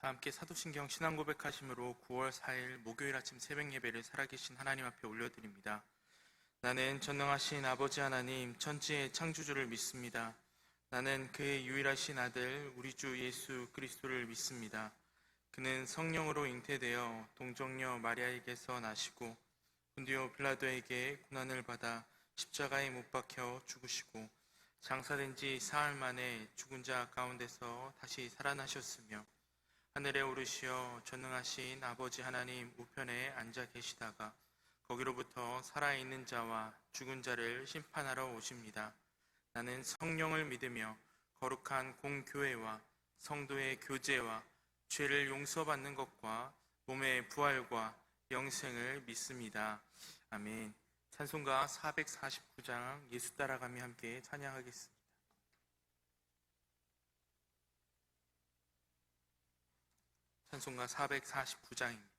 다 함께 사도신경 신앙 고백하심으로 9월 4일 목요일 아침 새벽 예배를 살아계신 하나님 앞에 올려드립니다. 나는 전능하신 아버지 하나님 천지의 창조주를 믿습니다. 나는 그의 유일하신 아들 우리 주 예수 그리스도를 믿습니다. 그는 성령으로 잉태되어 동정녀 마리아에게서 나시고 본디오 빌라도에게 고난을 받아 십자가에 못 박혀 죽으시고 장사된 지 사흘 만에 죽은 자 가운데서 다시 살아나셨으며 하늘에 오르시어 전능하신 아버지 하나님 우편에 앉아 계시다가 거기로부터 살아있는 자와 죽은 자를 심판하러 오십니다. 나는 성령을 믿으며 거룩한 공교회와 성도의 교제와 죄를 용서받는 것과 몸의 부활과 영생을 믿습니다. 아멘. 찬송가 449장 예수 따라가며 함께 찬양하겠습니다. 찬송가 449장입니다.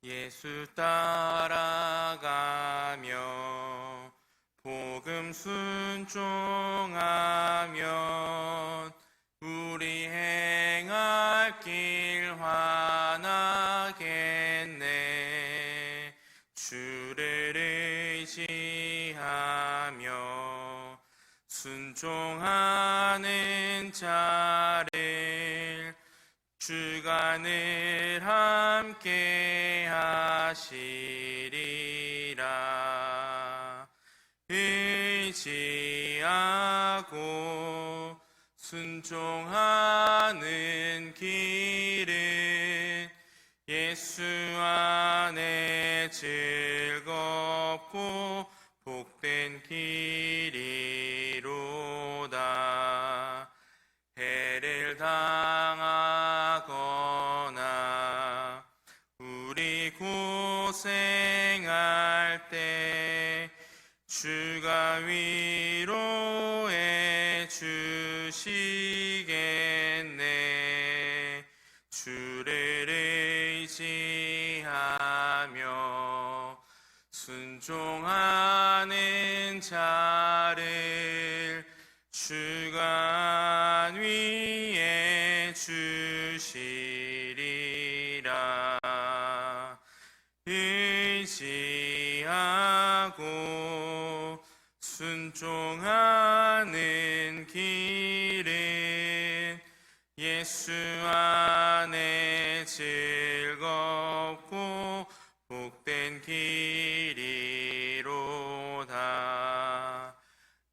예수 따라가며 복음 순종하면 우리 행할 길 환하겠네. 주를 의지하며 순종하는 자를 주가 늘 함께 하시리라. 의지하고 순종하는 길은 예수 안에 즐겁고 복된 길이로다. 해를 당하거나 우리 고생할 때 주가 위로해 주시겠네. 주를 의지하며 순종하는 자를 주가 위해 주시리라. 의지하고 순종하는 길은 예수 안에 즐겁고 복된 길이로다.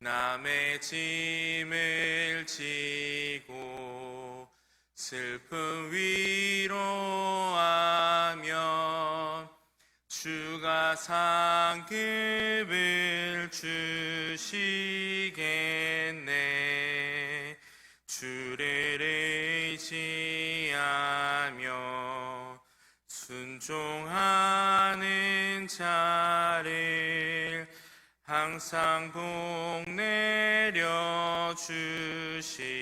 남의 짐을 지고 슬픔 위로하면 주가 상급을 주시겠네. 주를 의지하며 순종하는 자를 항상 복 내려 주시리라.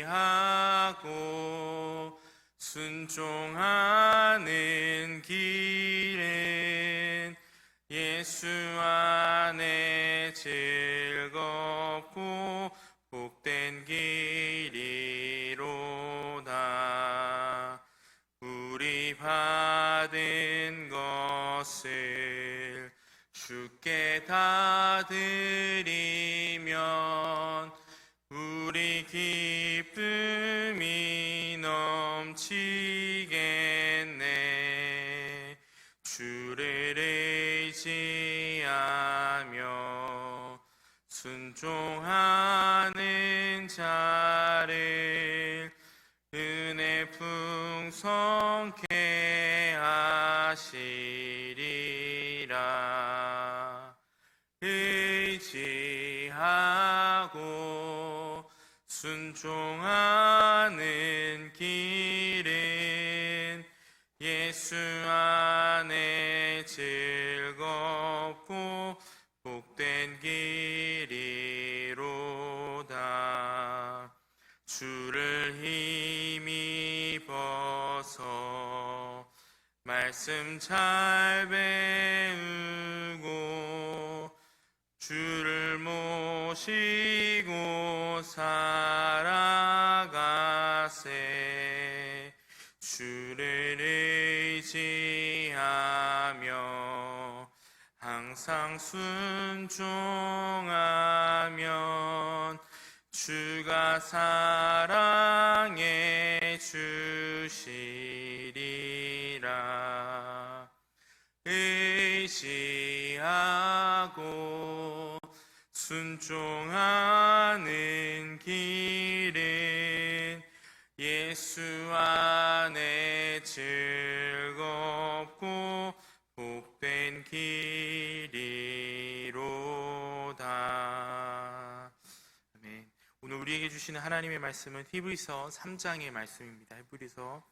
의지하고 순종하는 길은 예수 안에 즐겁고 복된 길이로다. 우리 받은 것을 주께 다 드리면 우리 기쁨이 넘치겠네. 주를 의지하며 순종하는 자를 은혜 풍성케 하시리라. 의지하고 순종하는 길은 예수 안에 즐겁고 복된 길이로다. 주를 힘입어서 말 말씀 잘 배우고 주를 모시고 살아가세. 주를 의지하며 항상 순종하면 주가 사랑해 주시리라. 의지하고 순종하는 길은 예수 안에 즐겁고 복된 길이로다. 아멘. 오늘 우리에게 주시는 하나님의 말씀은 히브리서 3장의 말씀입니다. 히브리서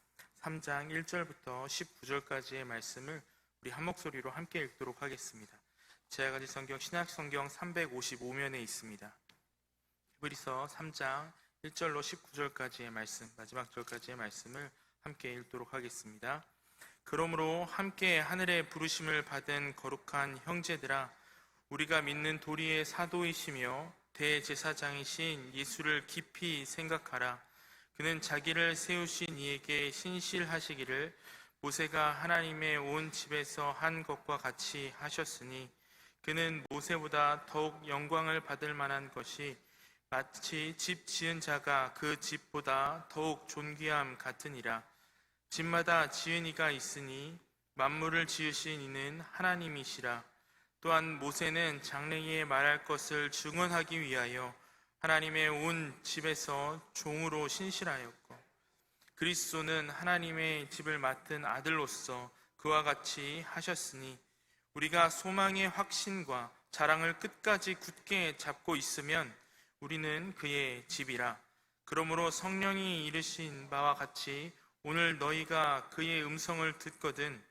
3장 1절부터 19절까지의 말씀을 우리 한 목소리로 함께 읽도록 하겠습니다. 제가 가진 성경 신약성경 355면에 있습니다. 히브리서 3장 1절로 19절까지의 말씀, 마지막 절까지의 말씀을 함께 읽도록 하겠습니다. 그러므로 함께 하늘의 부르심을 받은 거룩한 형제들아, 우리가 믿는 도리의 사도이시며 대제사장이신 예수를 깊이 생각하라. 그는 자기를 세우신 이에게 신실하시기를 모세가 하나님의 온 집에서 한 것과 같이 하셨으니, 그는 모세보다 더욱 영광을 받을 만한 것이 마치 집 지은 자가 그 집보다 더욱 존귀함 같으니라. 집마다 지은 이가 있으니 만물을 지으신 이는 하나님이시라. 또한 모세는 장래에 말할 것을 증언하기 위하여 하나님의 온 집에서 종으로 신실하였고, 그리스도는 하나님의 집을 맡은 아들로서 그와 같이 하셨으니, 우리가 소망의 확신과 자랑을 끝까지 굳게 잡고 있으면 우리는 그의 집이라. 그러므로 성령이 이르신 바와 같이 오늘 너희가 그의 음성을 듣거든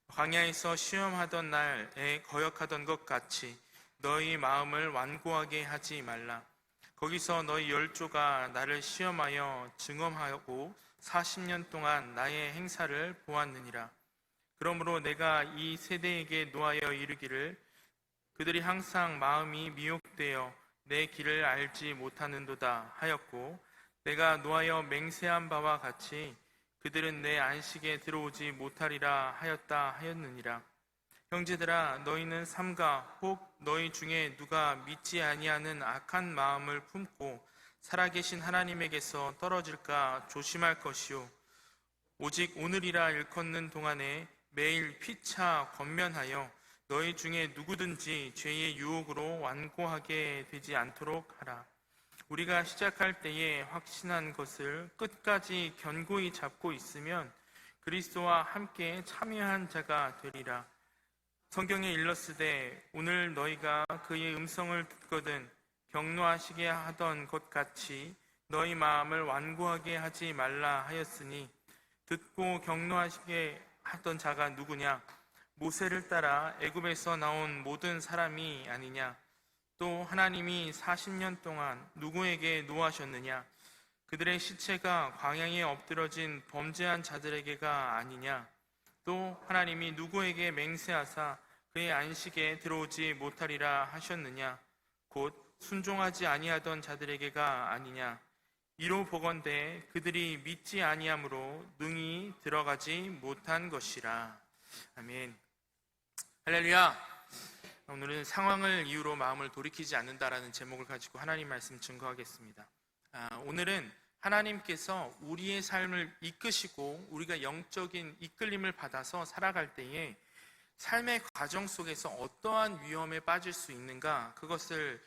광야에서 시험하던 날에 거역하던 것 같이 너희 마음을 완고하게 하지 말라. 거기서 너희 열조가 나를 시험하여 증언하고 40년 동안 나의 행사를 보았느니라. 그러므로 내가 이 세대에게 노하여 이르기를, 그들이 항상 마음이 미혹되어 내 길을 알지 못하는도다 하였고, 내가 노하여 맹세한 바와 같이 그들은 내 안식에 들어오지 못하리라 하였다 하였느니라. 형제들아, 너희는 삼가 혹 너희 중에 누가 믿지 아니하는 악한 마음을 품고 살아계신 하나님에게서 떨어질까 조심할 것이요, 오직 오늘이라 일컫는 동안에 매일 피차 권면하여 너희 중에 누구든지 죄의 유혹으로 완고하게 되지 않도록 하라. 우리가 시작할 때에 확신한 것을 끝까지 견고히 잡고 있으면 그리스도와 함께 참여한 자가 되리라. 성경에 일렀으되 오늘 너희가 그의 음성을 듣거든 격노하시게 하던 것 같이 너희 마음을 완고하게 하지 말라 하였으니, 듣고 격노하시게 하던 자가 누구냐? 모세를 따라 애굽에서 나온 모든 사람이 아니냐? 또 하나님이 40년 동안 누구에게 노하셨느냐? 그들의 시체가 광야에 엎드러진 범죄한 자들에게가 아니냐? 또 하나님이 누구에게 맹세하사 그의 안식에 들어오지 못하리라 하셨느냐? 곧 순종하지 아니하던 자들에게가 아니냐? 이로 보건대 그들이 믿지 아니함으로 능히 들어가지 못한 것이라. 아멘. 할렐루야. 오늘은 상황을 이유로 마음을 돌이키지 않는다라는 제목을 가지고 하나님 말씀 증거하겠습니다. 오늘은 하나님께서 우리의 삶을 이끄시고 우리가 영적인 이끌림을 받아서 살아갈 때에 삶의 과정 속에서 어떠한 위험에 빠질 수 있는가, 그것을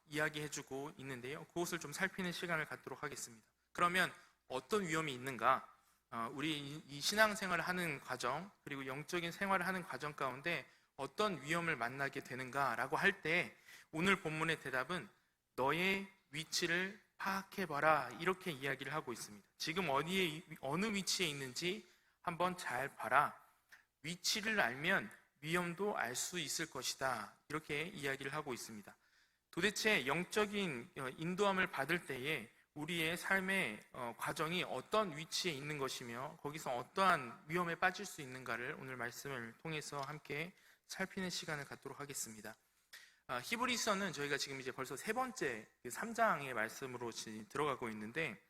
이야기해주고 있는데요. 그것을 좀 살피는 시간을 갖도록 하겠습니다. 그러면 어떤 위험이 있는가? 우리 이 신앙생활을 하는 과정, 그리고 영적인 생활을 하는 과정 가운데 어떤 위험을 만나게 되는가라고 할 때 오늘 본문의 대답은 너의 위치를 파악해봐라, 이렇게 이야기를 하고 있습니다. 지금 어느 위치에 있는지 한번 잘 봐라. 위치를 알면 위험도 알 수 있을 것이다, 이렇게 이야기를 하고 있습니다. 도대체 영적인 인도함을 받을 때에 우리의 삶의 과정이 어떤 위치에 있는 것이며 거기서 어떠한 위험에 빠질 수 있는가를 오늘 말씀을 통해서 함께 살피는 시간을 갖도록 하겠습니다. 히브리서는 저희가 지금 이제 벌써 세 번째 3장의 말씀으로 들어가고 있는데,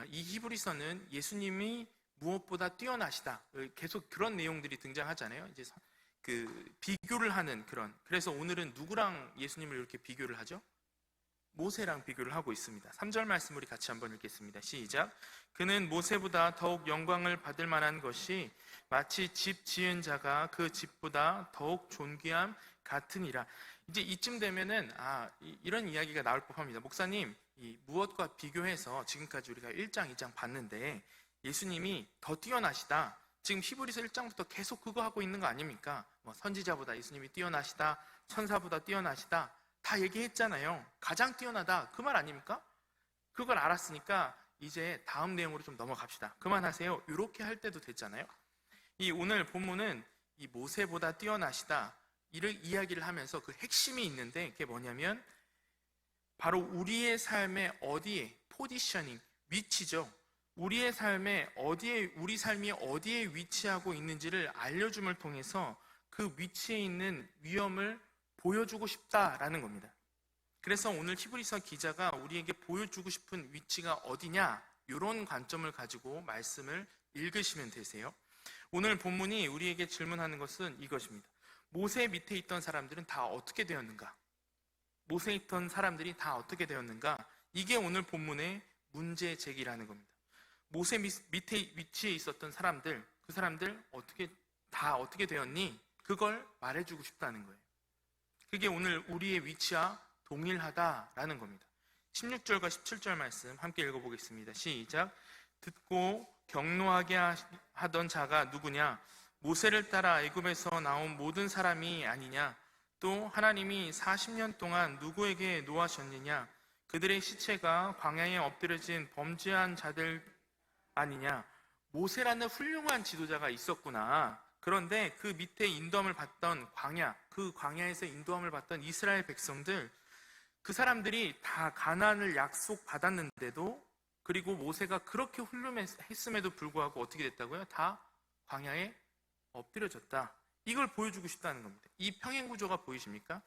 이 히브리서는 예수님이 무엇보다 뛰어나시다, 계속 그런 내용들이 등장하잖아요. 이제 그 비교를 하는 그래서 오늘은 누구랑 예수님을 이렇게 비교를 하죠? 모세랑 비교를 하고 있습니다. 3절 말씀 우리 같이 한번 읽겠습니다. 시작. 그는 모세보다 더욱 영광을 받을 만한 것이 마치 집 지은 자가 그 집보다 더욱 존귀함 같으니라. 이제 이쯤 되면은 이런 이야기가 나올 법합니다. 목사님, 무엇과 비교해서 지금까지 우리가 1장, 2장 봤는데 예수님이 더 뛰어나시다. 지금 히브리서 1장부터 계속 그거 하고 있는 거 아닙니까? 선지자보다 예수님이 뛰어나시다, 천사보다 뛰어나시다, 다 얘기했잖아요. 가장 뛰어나다, 그 말 아닙니까? 그걸 알았으니까 이제 다음 내용으로 좀 넘어갑시다. 그만하세요. 이렇게 할 때도 됐잖아요. 이 오늘 본문은 이 모세보다 뛰어나시다, 이를 이야기를 하면서 그 핵심이 있는데, 그게 뭐냐면 바로 우리의 삶의 어디에, 포지셔닝, 위치죠. 우리의 삶에 우리 삶이 어디에 위치하고 있는지를 알려줌을 통해서 그 위치에 있는 위험을 보여주고 싶다라는 겁니다. 그래서 오늘 히브리서 기자가 우리에게 보여주고 싶은 위치가 어디냐, 이런 관점을 가지고 말씀을 읽으시면 되세요. 오늘 본문이 우리에게 질문하는 것은 이것입니다. 모세 밑에 있던 사람들은 다 어떻게 되었는가? 모세에 있던 사람들이 다 어떻게 되었는가? 이게 오늘 본문의 문제 제기라는 겁니다. 모세 밑에 위치에 있었던 사람들, 그 사람들 어떻게 되었니? 그걸 말해주고 싶다는 거예요. 그게 오늘 우리의 위치와 동일하다라는 겁니다. 16절과 17절 말씀 함께 읽어보겠습니다. 시작. 듣고 경노하게 하던 자가 누구냐? 모세를 따라 애굽에서 나온 모든 사람이 아니냐? 또 하나님이 40년 동안 누구에게 노하셨느냐? 그들의 시체가 광야에 엎드려진 범죄한 자들 아니냐? 모세라는 훌륭한 지도자가 있었구나. 그런데 그 밑에 인도함을 받던 그 광야에서 인도함을 받던 이스라엘 백성들, 그 사람들이 다 가나안을 약속받았는데도, 그리고 모세가 그렇게 훌륭했음에도 불구하고 어떻게 됐다고요? 다 광야에 엎드려졌다. 이걸 보여주고 싶다는 겁니다. 이 평행 구조가 보이십니까?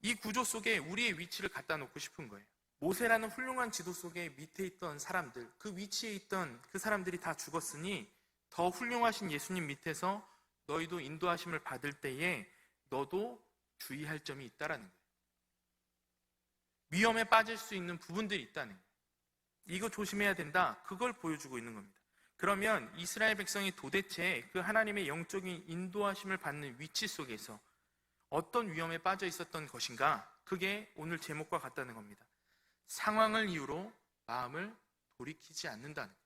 이 구조 속에 우리의 위치를 갖다 놓고 싶은 거예요. 모세라는 훌륭한 지도 속에 밑에 있던 사람들, 그 위치에 있던 그 사람들이 다 죽었으니 더 훌륭하신 예수님 밑에서 너희도 인도하심을 받을 때에 너도 주의할 점이 있다라는 거예요. 위험에 빠질 수 있는 부분들이 있다는 거예요. 이거 조심해야 된다. 그걸 보여주고 있는 겁니다. 그러면 이스라엘 백성이 도대체 그 하나님의 영적인 인도하심을 받는 위치 속에서 어떤 위험에 빠져 있었던 것인가? 그게 오늘 제목과 같다는 겁니다. 상황을 이유로 마음을 돌이키지 않는다는 거예요.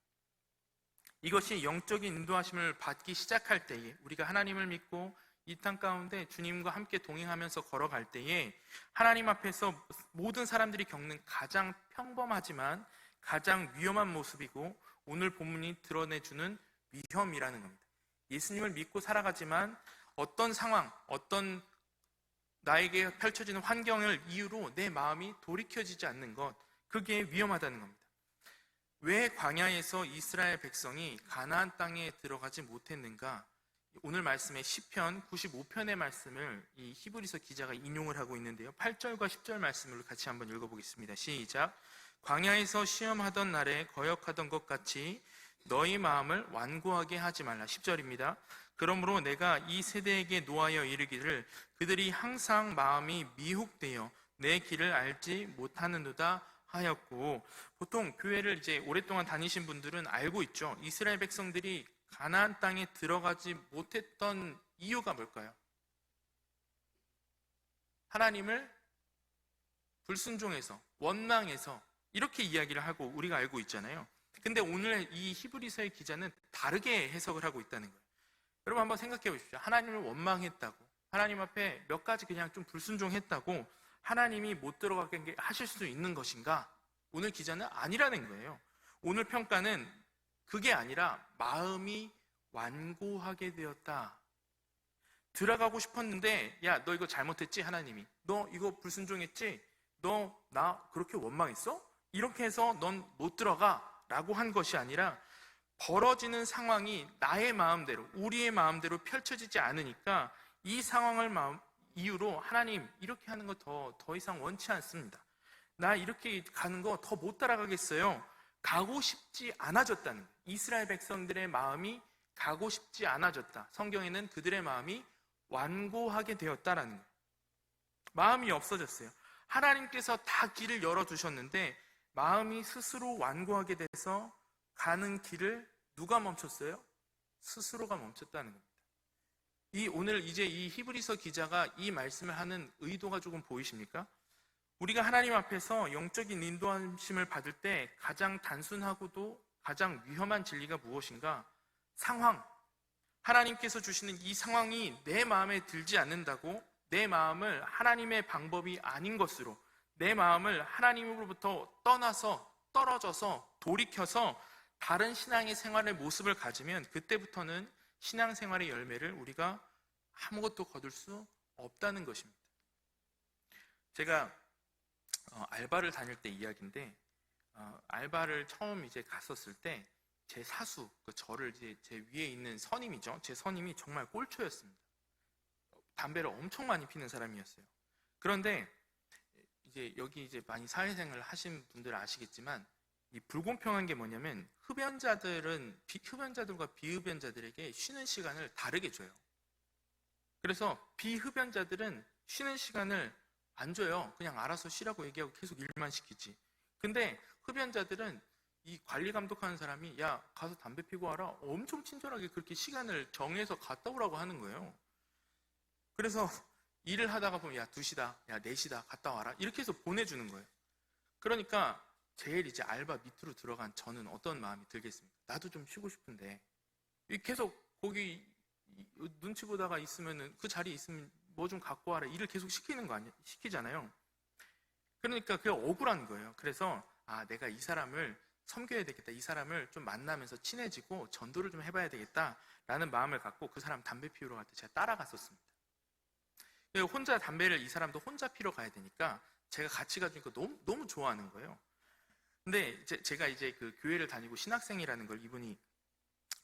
이것이 영적인 인도하심을 받기 시작할 때에, 우리가 하나님을 믿고 이 땅 가운데 주님과 함께 동행하면서 걸어갈 때에 하나님 앞에서 모든 사람들이 겪는 가장 평범하지만 가장 위험한 모습이고, 오늘 본문이 드러내주는 위험이라는 겁니다. 예수님을 믿고 살아가지만 어떤 상황, 어떤 나에게 펼쳐지는 환경을 이유로 내 마음이 돌이켜지지 않는 것, 그게 위험하다는 겁니다. 왜 광야에서 이스라엘 백성이 가나안 땅에 들어가지 못했는가? 오늘 말씀의 시편 95편의 말씀을 이 히브리서 기자가 인용을 하고 있는데요. 8절과 10절 말씀을 같이 한번 읽어보겠습니다. 시작. 광야에서 시험하던 날에 거역하던 것 같이 너희 마음을 완고하게 하지 말라. 10절입니다. 그러므로 내가 이 세대에게 노하여 이르기를 그들이 항상 마음이 미혹되어 내 길을 알지 못하는도다 하였고, 보통 교회를 이제 오랫동안 다니신 분들은 알고 있죠. 이스라엘 백성들이 가나안 땅에 들어가지 못했던 이유가 뭘까요? 하나님을 불순종해서, 원망해서, 이렇게 이야기를 하고 우리가 알고 있잖아요. 근데 오늘 이 히브리서의 기자는 다르게 해석을 하고 있다는 거예요. 여러분 한번 생각해 보십시오. 하나님을 원망했다고, 하나님 앞에 몇 가지 그냥 좀 불순종했다고 하나님이 못 들어가게 하실 수 있는 것인가? 오늘 기자는 아니라는 거예요. 오늘 평가는 그게 아니라 마음이 완고하게 되었다. 들어가고 싶었는데, 야, 너 이거 잘못했지? 하나님이. 너 이거 불순종했지? 너 나 그렇게 원망했어? 이렇게 해서 넌 못 들어가 라고 한 것이 아니라 벌어지는 상황이 나의 마음대로, 우리의 마음대로 펼쳐지지 않으니까 이 상황을 이유로 하나님 이렇게 하는 거 더 이상 원치 않습니다. 나 이렇게 가는 거 더 못 따라가겠어요. 가고 싶지 않아졌다는 거예요. 이스라엘 백성들의 마음이 가고 싶지 않아졌다. 성경에는 그들의 마음이 완고하게 되었다라는 거예요. 마음이 없어졌어요. 하나님께서 다 길을 열어두셨는데 마음이 스스로 완고하게 돼서 가는 길을 누가 멈췄어요? 스스로가 멈췄다는 겁니다. 오늘 이제 이 히브리서 기자가 이 말씀을 하는 의도가 조금 보이십니까? 우리가 하나님 앞에서 영적인 인도하심을 받을 때 가장 단순하고도 가장 위험한 진리가 무엇인가? 상황. 하나님께서 주시는 이 상황이 내 마음에 들지 않는다고 내 마음을 하나님의 방법이 아닌 것으로, 내 마음을 하나님으로부터 떠나서 떨어져서 돌이켜서 다른 신앙의 생활의 모습을 가지면 그때부터는 신앙생활의 열매를 우리가 아무것도 거둘 수 없다는 것입니다. 제가 알바를 다닐 때 이야기인데, 알바를 처음 이제 갔었을 때 제 사수, 저를 이제 제 위에 있는 선임이죠. 제 선임이 정말 꼴초였습니다. 담배를 엄청 많이 피는 사람이었어요. 그런데 이제 여기 이제 많이 사회생활을 하신 분들 아시겠지만 이 불공평한 게 뭐냐면 흡연자들과 비흡연자들에게 쉬는 시간을 다르게 줘요. 그래서 비흡연자들은 쉬는 시간을 안 줘요. 그냥 알아서 쉬라고 얘기하고 계속 일만 시키지. 근데 흡연자들은 이 관리 감독하는 사람이 야 가서 담배 피고 와라 엄청 친절하게 그렇게 시간을 정해서 갔다 오라고 하는 거예요. 그래서 일을 하다가 보면 야 2시다, 야 4시다, 갔다 와라 이렇게 해서 보내주는 거예요. 그러니까 제일 이제 알바 밑으로 들어간 저는 어떤 마음이 들겠습니까? 나도 좀 쉬고 싶은데 계속 거기 눈치 보다가 있으면은 그 자리에 있으면 뭐 좀 갖고 와라 일을 계속 시키잖아요. 그러니까 그게 억울한 거예요. 그래서 내가 이 사람을 섬겨야 되겠다, 이 사람을 좀 만나면서 친해지고 전도를 좀 해봐야 되겠다라는 마음을 갖고 그 사람 담배 피우러 갈 때 제가 따라갔었습니다. 혼자 담배를 이 사람도 혼자 피러 가야 되니까 제가 같이 가주니까 너무 좋아하는 거예요. 근데 제가 이제 그 교회를 다니고 신학생이라는 걸 이분이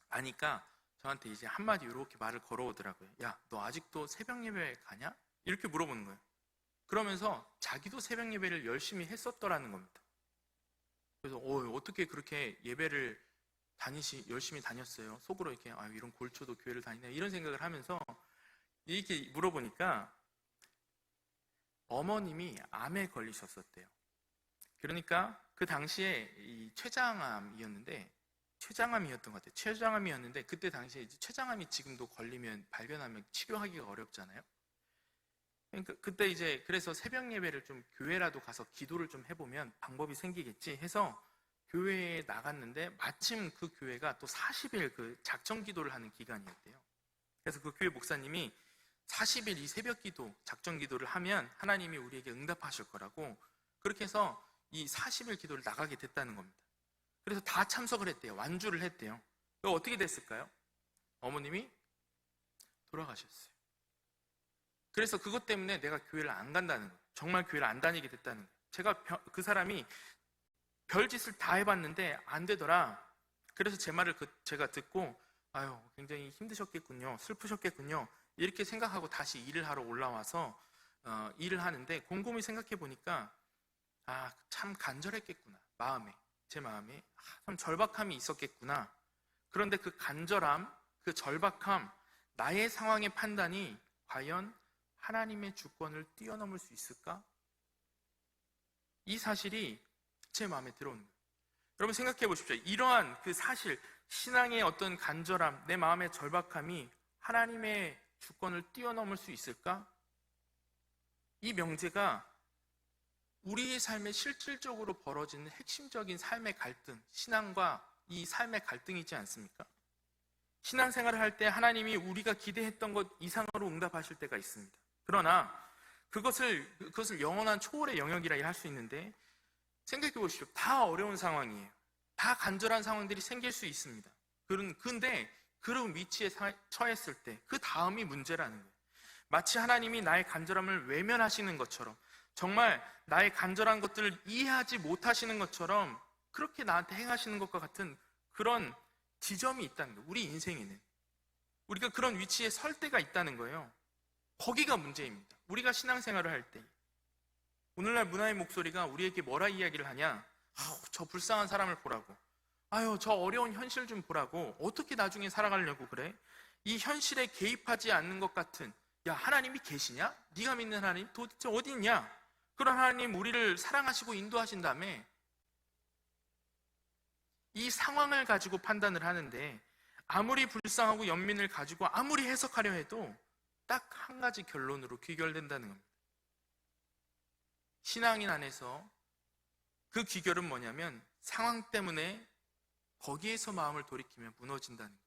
아니까 저한테 이제 한마디 이렇게 말을 걸어오더라고요. 야, 너 아직도 새벽 예배 가냐? 이렇게 물어보는 거예요. 그러면서 자기도 새벽 예배를 열심히 했었더라는 겁니다. 그래서 어떻게 그렇게 예배를 열심히 다녔어요? 속으로 이렇게 이런 골초도 교회를 다니네 이런 생각을 하면서 이렇게 물어보니까 어머님이 암에 걸리셨었대요. 그러니까 그 당시에 이 췌장암이었던 것 같아요. 췌장암이었는데 그때 당시에 이제 췌장암이 지금도 걸리면 발견하면 치료하기가 어렵잖아요. 그러니까 그때 이제 그래서 새벽 예배를 좀 교회라도 가서 기도를 좀 해보면 방법이 생기겠지 해서 교회에 나갔는데 마침 그 교회가 또 40일 그 작정 기도를 하는 기간이었대요. 그래서 그 교회 목사님이 40일 이 새벽 기도, 작정 기도를 하면 하나님이 우리에게 응답하실 거라고 그렇게 해서 이 40일 기도를 나가게 됐다는 겁니다. 그래서 다 참석을 했대요. 완주를 했대요. 그럼 어떻게 됐을까요? 어머님이 돌아가셨어요. 그래서 그것 때문에 내가 교회를 안 간다는 거예요. 정말 교회를 안 다니게 됐다는 거예요. 제가 그 사람이 별짓을 다 해봤는데 안 되더라. 그래서 제 말을 제가 듣고 굉장히 힘드셨겠군요. 슬프셨겠군요. 이렇게 생각하고 다시 일을 하러 올라와서 일을 하는데 곰곰이 생각해 보니까 참 간절했겠구나. 제 마음에 참 절박함이 있었겠구나. 그런데 그 간절함, 그 절박함, 나의 상황의 판단이 과연 하나님의 주권을 뛰어넘을 수 있을까? 이 사실이 제 마음에 들어오는 거예요. 여러분 생각해 보십시오. 이러한 그 사실, 신앙의 어떤 간절함, 내 마음의 절박함이 하나님의 주권을 뛰어넘을 수 있을까? 이 명제가 우리의 삶에 실질적으로 벌어지는 핵심적인 삶의 갈등, 신앙과 이 삶의 갈등이지 않습니까? 신앙생활을 할 때 하나님이 우리가 기대했던 것 이상으로 응답하실 때가 있습니다. 그러나 그것을 영원한 초월의 영역이라 할 수 있는데 생각해 보십시오. 다 어려운 상황이에요. 다 간절한 상황들이 생길 수 있습니다. 그런데 그런 위치에 처했을 때 그 다음이 문제라는 거예요. 마치 하나님이 나의 간절함을 외면하시는 것처럼 정말 나의 간절한 것들을 이해하지 못하시는 것처럼 그렇게 나한테 행하시는 것과 같은 그런 지점이 있다는 거예요. 우리 인생에는 우리가 그런 위치에 설 때가 있다는 거예요. 거기가 문제입니다. 우리가 신앙생활을 할 때 오늘날 문화의 목소리가 우리에게 뭐라 이야기를 하냐? 아우, 저 불쌍한 사람을 보라고, 아유, 저 어려운 현실 좀 보라고, 어떻게 나중에 살아가려고 그래? 이 현실에 개입하지 않는 것 같은, 야, 하나님이 계시냐? 네가 믿는 하나님 도대체 어디 있냐? 그런 하나님 우리를 사랑하시고 인도하신 다음에 이 상황을 가지고 판단을 하는데, 아무리 불쌍하고 연민을 가지고 아무리 해석하려 해도 딱 한 가지 결론으로 귀결된다는 겁니다. 신앙인 안에서 그 귀결은 뭐냐면 상황 때문에 거기에서 마음을 돌이키면 무너진다는 거예요.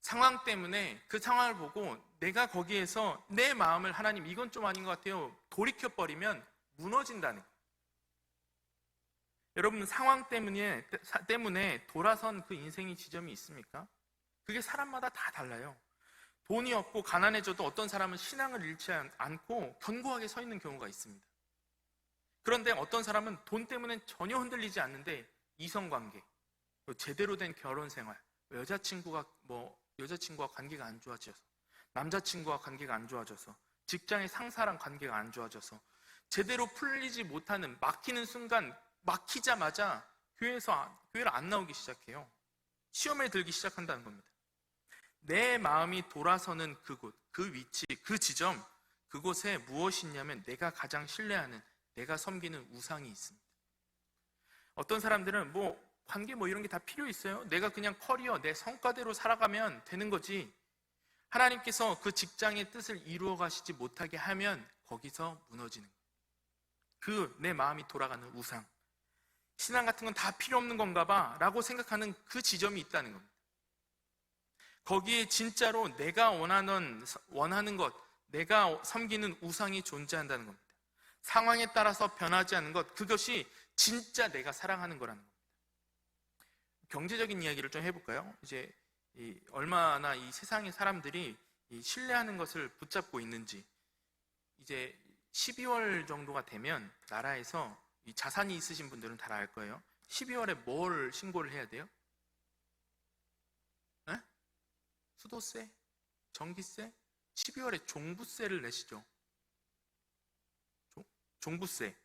상황 때문에 그 상황을 보고 내가 거기에서 내 마음을 하나님 이건 좀 아닌 것 같아요 돌이켜버리면 무너진다는 거예요. 여러분, 상황 때문에 돌아선 그 인생의 지점이 있습니까? 그게 사람마다 다 달라요. 돈이 없고 가난해져도 어떤 사람은 신앙을 잃지 않고 견고하게 서 있는 경우가 있습니다. 그런데 어떤 사람은 돈 때문에 전혀 흔들리지 않는데 이성관계, 제대로 된 결혼생활, 여자친구와 관계가 안 좋아져서, 남자친구와 관계가 안 좋아져서, 직장의 상사랑 관계가 안 좋아져서 제대로 풀리지 못하는, 막히는 순간 막히자마자 교회를 안 나오기 시작해요. 시험에 들기 시작한다는 겁니다. 내 마음이 돌아서는 그곳, 그 위치, 그 지점, 그곳에 무엇이 있냐면 내가 가장 신뢰하는, 내가 섬기는 우상이 있습니다. 어떤 사람들은 관계 이런 게 다 필요 있어요? 내가 그냥 커리어, 내 성과대로 살아가면 되는 거지. 하나님께서 그 직장의 뜻을 이루어 가시지 못하게 하면 거기서 무너지는 거예요. 내 마음이 돌아가는 우상. 신앙 같은 건 다 필요 없는 건가 봐 라고 생각하는 그 지점이 있다는 겁니다. 거기에 진짜로 내가 원하는 것, 내가 섬기는 우상이 존재한다는 겁니다. 상황에 따라서 변하지 않는 것, 그것이 진짜 내가 사랑하는 거라는 겁니다. 경제적인 이야기를 좀 해볼까요? 이제 얼마나 이 세상의 사람들이 신뢰하는 것을 붙잡고 있는지. 이제 12월 정도가 되면 나라에서 이 자산이 있으신 분들은 다 알 거예요. 12월에 뭘 신고를 해야 돼요? 에? 수도세? 전기세? 12월에 종부세를 내시죠. 종부세.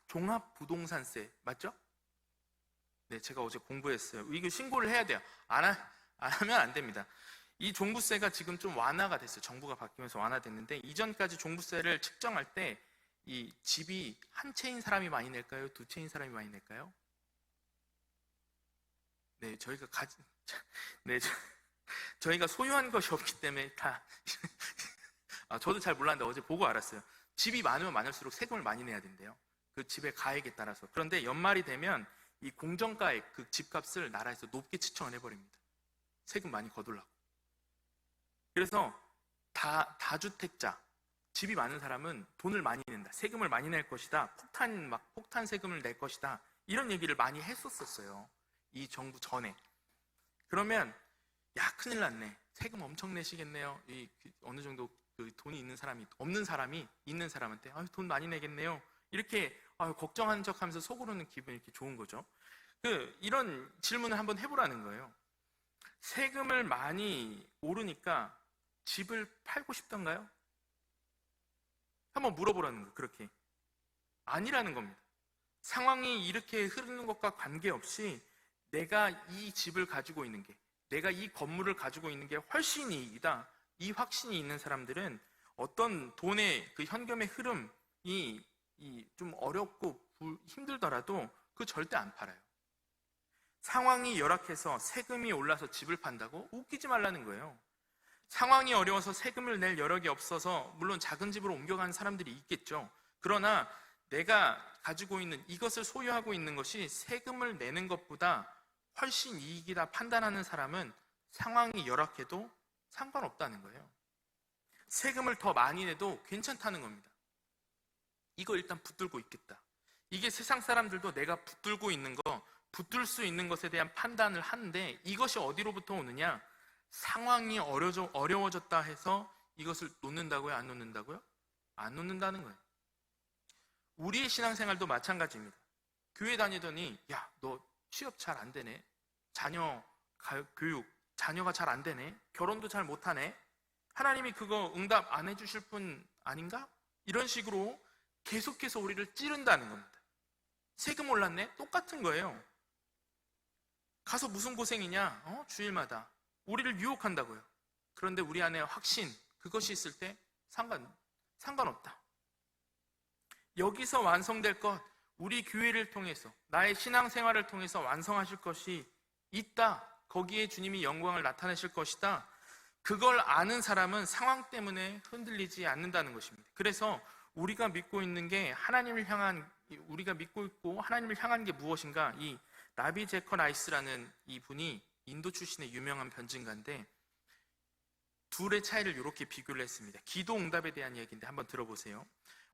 종합부동산세 맞죠? 네, 제가 어제 공부했어요. 이거 신고를 해야 돼요. 안 하면 안 됩니다. 이 종부세가 지금 좀 완화가 됐어요. 정부가 바뀌면서 완화됐는데, 이전까지 종부세를 측정할 때 이 집이 한 채인 사람이 많이 낼까요? 두 채인 사람이 많이 낼까요? 네, 저희가 소유한 것이 없기 때문에 다 저도 잘 몰랐는데 어제 보고 알았어요. 집이 많으면 많을수록 세금을 많이 내야 된대요. 그 집의 가액에 따라서. 그런데 연말이 되면 이 공정가액, 그 집값을 나라에서 높게 측정을 해버립니다. 세금 많이 거둘라고. 그래서 다주택자, 집이 많은 사람은 돈을 많이 낸다, 세금을 많이 낼 것이다, 폭탄 세금을 낼 것이다, 이런 얘기를 많이 했었어요. 이 정부 전에. 그러면 야, 큰일 났네, 세금 엄청 내시겠네요. 어느 정도 그 돈이 있는 사람이, 없는 사람이 있는 사람한테 돈 많이 내겠네요, 이렇게 걱정하는 척하면서 속으로는 기분이 이렇게 좋은 거죠. 이런 질문을 한번 해보라는 거예요. 세금을 많이 오르니까 집을 팔고 싶던가요? 한번 물어보라는 거예요. 그렇게 아니라는 겁니다. 상황이 이렇게 흐르는 것과 관계없이 내가 이 집을 가지고 있는 게, 내가 이 건물을 가지고 있는 게 훨씬 이익이다, 이 확신이 있는 사람들은 어떤 돈의 그 현금의 흐름이 좀 어렵고 힘들더라도 절대 안 팔아요. 상황이 열악해서 세금이 올라서 집을 판다고? 웃기지 말라는 거예요. 상황이 어려워서 세금을 낼 여력이 없어서 물론 작은 집으로 옮겨가는 사람들이 있겠죠. 그러나 내가 가지고 있는 이것을 소유하고 있는 것이 세금을 내는 것보다 훨씬 이익이다 판단하는 사람은 상황이 열악해도 상관없다는 거예요. 세금을 더 많이 내도 괜찮다는 겁니다. 이거 일단 붙들고 있겠다. 이게 세상 사람들도 내가 붙들고 있는 거, 붙들 수 있는 것에 대한 판단을 하는데, 이것이 어디로부터 오느냐? 상황이 어려워졌다 해서 이것을 놓는다고요? 안 놓는다고요? 안 놓는다는 거예요. 우리의 신앙생활도 마찬가지입니다. 교회 다니더니 야, 너 취업 잘 안 되네, 자녀 교육, 자녀가 잘 안 되네, 결혼도 잘 못하네, 하나님이 그거 응답 안 해주실 분 아닌가? 이런 식으로 계속해서 우리를 찌른다는 겁니다. 세금 올랐네? 똑같은 거예요. 가서 무슨 고생이냐? 주일마다 우리를 유혹한다고요. 그런데 우리 안에 확신, 그것이 있을 때 상관없다. 여기서 완성될 것, 우리 교회를 통해서, 나의 신앙생활을 통해서 완성하실 것이 있다. 거기에 주님이 영광을 나타내실 것이다. 그걸 아는 사람은 상황 때문에 흔들리지 않는다는 것입니다. 그래서 우리가 믿고 있는 게 우리가 믿고 있고 하나님을 향한 게 무엇인가? 이 라비 제커 나이스라는 이 분이 인도 출신의 유명한 변증가인데 둘의 차이를 이렇게 비교를 했습니다. 기도 응답에 대한 이야기인데 한번 들어보세요.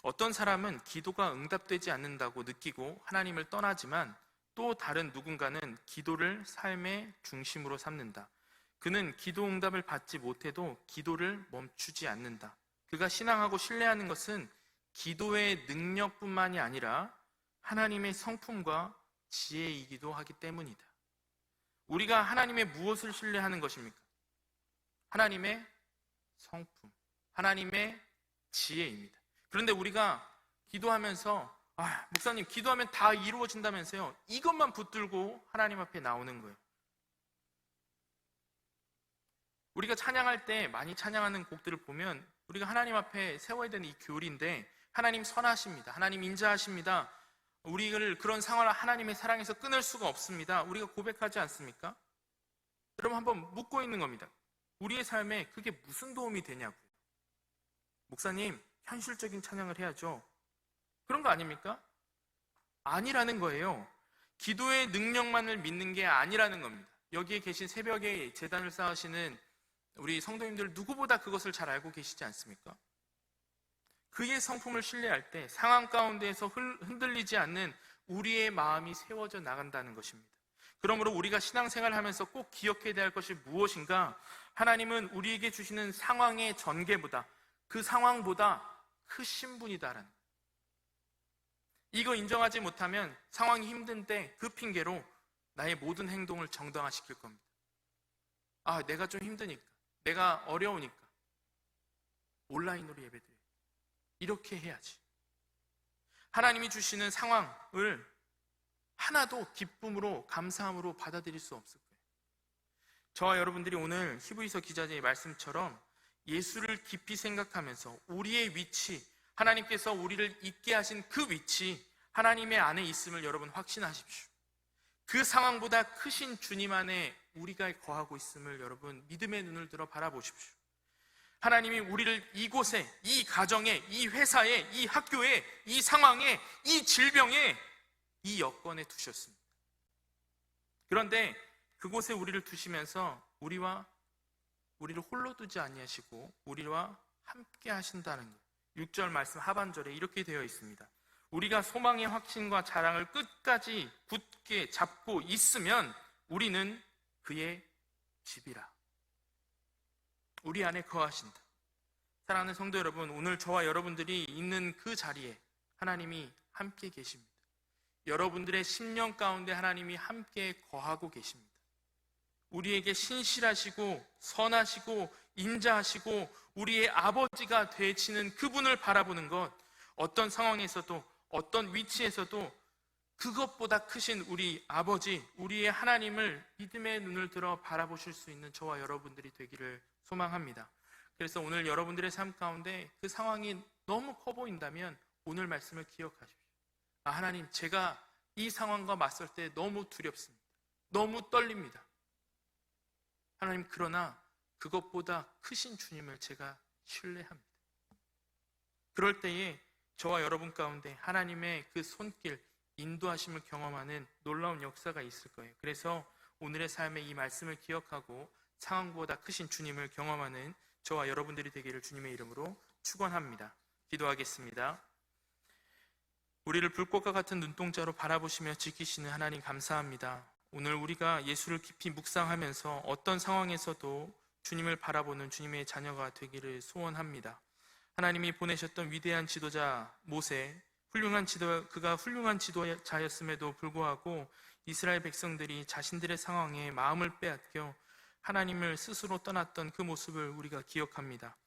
어떤 사람은 기도가 응답되지 않는다고 느끼고 하나님을 떠나지만 또 다른 누군가는 기도를 삶의 중심으로 삼는다. 그는 기도 응답을 받지 못해도 기도를 멈추지 않는다. 그가 신앙하고 신뢰하는 것은 기도의 능력뿐만이 아니라 하나님의 성품과 지혜이기도 하기 때문이다. 우리가 하나님의 무엇을 신뢰하는 것입니까? 하나님의 성품, 하나님의 지혜입니다. 그런데 우리가 기도하면서 목사님 기도하면 다 이루어진다면서요, 이것만 붙들고 하나님 앞에 나오는 거예요. 우리가 찬양할 때 많이 찬양하는 곡들을 보면 우리가 하나님 앞에 세워야 되는 이 교리인데, 하나님 선하십니다, 하나님 인자하십니다, 우리를 그런 상황을 하나님의 사랑에서 끊을 수가 없습니다, 우리가 고백하지 않습니까? 여러분 한번 묻고 있는 겁니다. 우리의 삶에 그게 무슨 도움이 되냐고요. 목사님 현실적인 찬양을 해야죠, 그런 거 아닙니까? 아니라는 거예요. 기도의 능력만을 믿는 게 아니라는 겁니다. 여기에 계신 새벽에 제단을 쌓으시는 우리 성도님들 누구보다 그것을 잘 알고 계시지 않습니까? 그의 성품을 신뢰할 때 상황 가운데에서 흔들리지 않는 우리의 마음이 세워져 나간다는 것입니다. 그러므로 우리가 신앙생활을 하면서 꼭 기억해야 될 것이 무엇인가? 하나님은 우리에게 주시는 상황의 전개보다, 그 상황보다 크신 분이다라는, 이거 인정하지 못하면 상황이 힘든 때 그 핑계로 나의 모든 행동을 정당화시킬 겁니다. 내가 좀 힘드니까, 내가 어려우니까 온라인으로 예배드려요, 이렇게 해야지. 하나님이 주시는 상황을 하나도 기쁨으로, 감사함으로 받아들일 수 없을 거예요. 저와 여러분들이 오늘 히브리서 기자의 말씀처럼 예수를 깊이 생각하면서 우리의 위치, 하나님께서 우리를 있게 하신 그 위치, 하나님의 안에 있음을 여러분 확신하십시오. 그 상황보다 크신 주님 안에 우리가 거하고 있음을 여러분 믿음의 눈을 들어 바라보십시오. 하나님이 우리를 이곳에, 이 가정에, 이 회사에, 이 학교에, 이 상황에, 이 질병에, 이 여건에 두셨습니다. 그런데 그곳에 우리를 두시면서 우리를 홀로 두지 아니하시고 우리와 함께 하신다는 것. 6절 말씀 하반절에 이렇게 되어 있습니다. 우리가 소망의 확신과 자랑을 끝까지 굳게 잡고 있으면 우리는 그의 집이라. 우리 안에 거하신다. 사랑하는 성도 여러분, 오늘 저와 여러분들이 있는 그 자리에 하나님이 함께 계십니다. 여러분들의 심령 가운데 하나님이 함께 거하고 계십니다. 우리에게 신실하시고 선하시고 인자하시고 우리의 아버지가 되시는 그분을 바라보는 것, 어떤 상황에서도 어떤 위치에서도 그것보다 크신 우리 아버지, 우리의 하나님을 믿음의 눈을 들어 바라보실 수 있는 저와 여러분들이 되기를 소망합니다. 그래서 오늘 여러분들의 삶 가운데 그 상황이 너무 커 보인다면 오늘 말씀을 기억하십시오. 하나님, 제가 이 상황과 맞설 때 너무 두렵습니다. 너무 떨립니다. 하나님, 그러나 그것보다 크신 주님을 제가 신뢰합니다. 그럴 때에 저와 여러분 가운데 하나님의 그 손길, 인도하심을 경험하는 놀라운 역사가 있을 거예요. 그래서 오늘의 삶에 이 말씀을 기억하고 상황보다 크신 주님을 경험하는 저와 여러분들이 되기를 주님의 이름으로 축원합니다. 기도하겠습니다. 우리를 불꽃과 같은 눈동자로 바라보시며 지키시는 하나님 감사합니다. 오늘 우리가 예수를 깊이 묵상하면서 어떤 상황에서도 주님을 바라보는 주님의 자녀가 되기를 소원합니다. 하나님이 보내셨던 위대한 지도자 모세, 그가 훌륭한 지도자였음에도 불구하고 이스라엘 백성들이 자신들의 상황에 마음을 빼앗겨 하나님을 스스로 떠났던 그 모습을 우리가 기억합니다.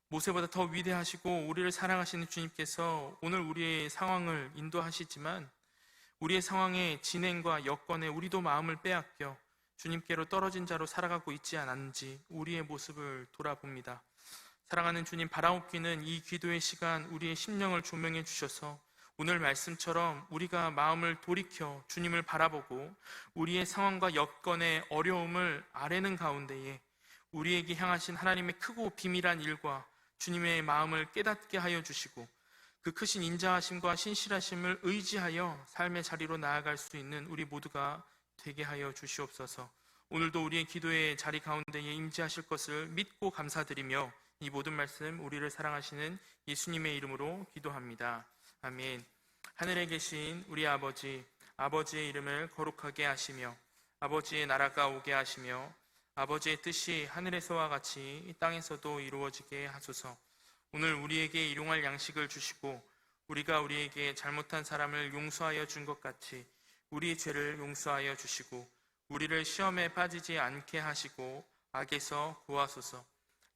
모세보다 더 위대하시고 우리를 사랑하시는 주님께서 오늘 우리의 상황을 인도하시지만 우리의 상황의 진행과 여건에 우리도 마음을 빼앗겨 주님께로 떨어진 자로 살아가고 있지 않은지 우리의 모습을 돌아봅니다. 사랑하는 주님, 바라옵기는 이 기도의 시간 우리의 심령을 조명해 주셔서 오늘 말씀처럼 우리가 마음을 돌이켜 주님을 바라보고 우리의 상황과 여건의 어려움을 아뢰는 가운데에 우리에게 향하신 하나님의 크고 비밀한 일과 주님의 마음을 깨닫게 하여 주시고 그 크신 인자하심과 신실하심을 의지하여 삶의 자리로 나아갈 수 있는 우리 모두가 되게 하여 주시옵소서. 오늘도 우리의 기도의 자리 가운데에 임재하실 것을 믿고 감사드리며 이 모든 말씀 우리를 사랑하시는 예수님의 이름으로 기도합니다. 아멘. 하늘에 계신 우리 아버지, 아버지의 이름을 거룩하게 하시며 아버지의 나라가 오게 하시며 아버지의 뜻이 하늘에서와 같이 이 땅에서도 이루어지게 하소서. 오늘 우리에게 일용할 양식을 주시고 우리가 우리에게 잘못한 사람을 용서하여 준 것 같이 우리의 죄를 용서하여 주시고 우리를 시험에 빠지지 않게 하시고 악에서 구하소서.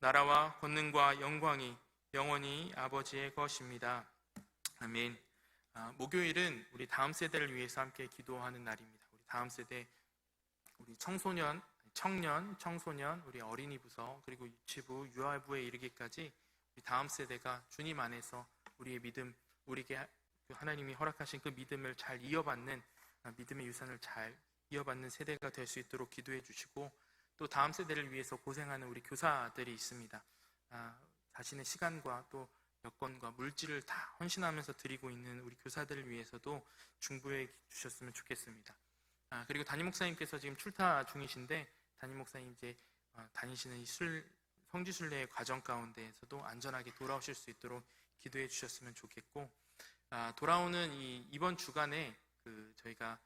나라와 권능과 영광이 영원히 아버지의 것입니다. 아멘. 목요일은 우리 다음 세대를 위해서 함께 기도하는 날입니다. 우리 다음 세대, 우리 청년, 우리 어린이 부서, 그리고 유치부, 유아부에 이르기까지 우리 다음 세대가 주님 안에서 우리의 믿음, 우리에게 하나님이 허락하신 그 믿음을 잘 이어받는, 믿음의 유산을 잘 이어받는 세대가 될 수 있도록 기도해 주시고, 또 다음 세대를 위해서 고생하는 우리 교사들이 있습니다. 자신의 시간과 또 여건과 물질을 다 헌신하면서 드리고 있는 우리 교사들을 위해서도 중보해 주셨으면 좋겠습니다. 그리고 담임 목사님께서 지금 출타 중이신데 담임 목사님 이제 다니시는 이 성지순례의 과정 가운데에서도 안전하게 돌아오실 수 있도록 기도해 주셨으면 좋겠고, 돌아오는 이번 주간에 저희가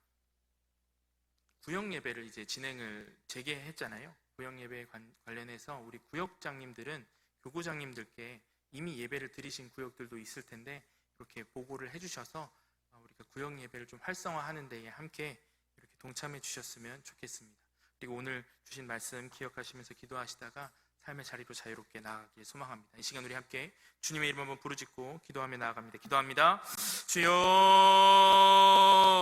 구역 예배를 이제 진행을 재개했잖아요. 구역 예배에 관련해서 우리 구역장님들은 교구장님들께 이미 예배를 드리신 구역들도 있을 텐데 이렇게 보고를 해주셔서 우리가 구역 예배를 좀 활성화하는 데에 함께 이렇게 동참해 주셨으면 좋겠습니다. 그리고 오늘 주신 말씀 기억하시면서 기도하시다가 삶의 자리로 자유롭게 나아가길 소망합니다. 이 시간 우리 함께 주님의 이름 한번 부르짖고 기도하며 나아갑니다. 기도합니다. 주여